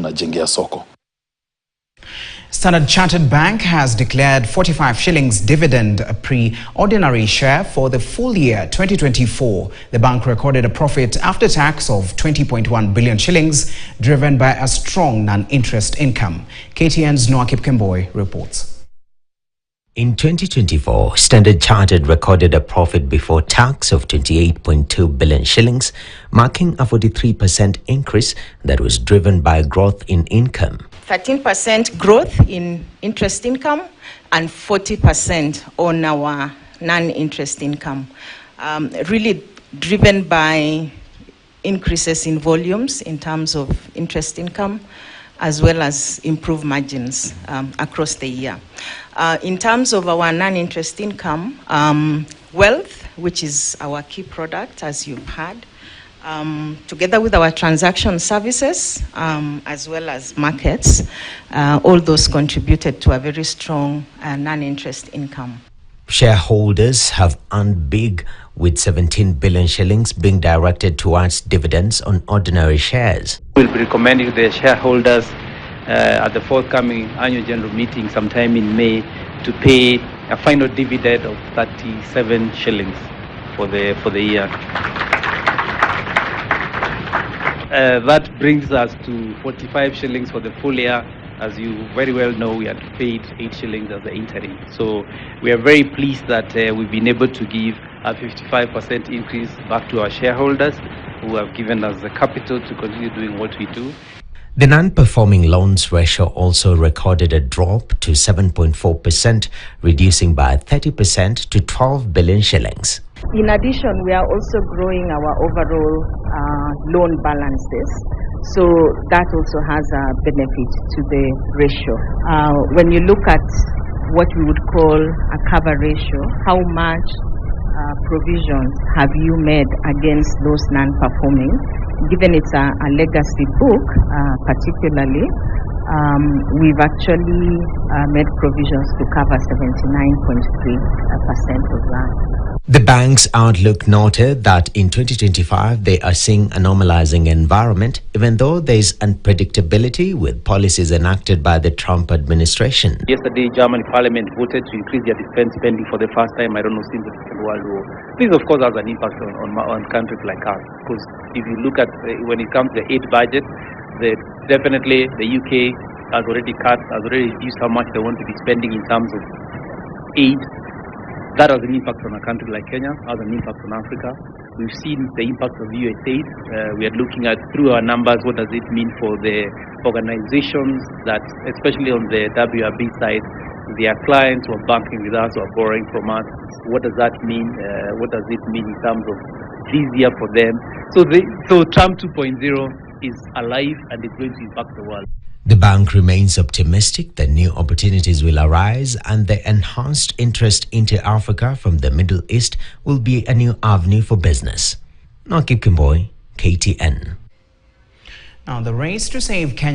tunajengea soko. Standard Chartered Bank has declared 45 shillings dividend pre-ordinary share for the full year 2024. The bank recorded a profit after tax of 20.1 billion shillings, driven by a strong non-interest income. KTN's Noah Kipkemboi reports. In 2024, Standard Chartered recorded a profit before tax of 28.2 billion shillings, marking a 43% increase that was driven by growth in income. 13% growth in interest income and 40% on our non-interest income. Really driven by increases in volumes in terms of interest income, as well as improved margins across the year. In terms of our non-interest income, wealth, which is our key product, as you've heard, together with our transaction services, as well as markets, all those contributed to a very strong non-interest income. Shareholders have earned big, with 17 billion shillings being directed towards dividends on ordinary shares. We'll be recommending to the shareholders at the forthcoming annual general meeting sometime in May to pay a final dividend of 37 shillings for the year. That brings us to 45 shillings for the full year. As you very well know, we had paid 8 shillings as the interim. So we are very pleased that we've been able to give a 55% increase back to our shareholders, who have given us the capital to continue doing what we do. The non-performing loans ratio also recorded a drop to 7.4%, reducing by 30% to 12 billion shillings. In addition, we are also growing our overall loan balances. So that also has a benefit to the ratio. When you look at what we would call a cover ratio, how much provisions have you made against those non-performing? Given it's a legacy book, particularly, we've actually made provisions to cover 79.3% of that. The bank's outlook noted that in 2025, they are seeing a normalizing environment, even though there is unpredictability with policies enacted by the Trump administration. Yesterday, German parliament voted to increase their defense spending for the first time, I don't know, since the Second World War. This, of course, has an impact on countries like ours. Because if you look at when it comes to the aid budget, definitely the UK has already reduced how much they want to be spending in terms of aid. That has an impact on a country like Kenya, has an impact on Africa. We've seen the impact of USAID. We are looking at, through our numbers, what does it mean for the organizations that, especially on the WRB side, their clients who are banking with us or borrowing from us. What does that mean? What does it mean in terms of this year for them? So Trump 2.0 is alive and it's going to impact the world. The bank remains optimistic that new opportunities will arise and the enhanced interest into Africa from the Middle East will be a new avenue for business. Noah Kipkemboi, KTN. Now, the race to save Kenya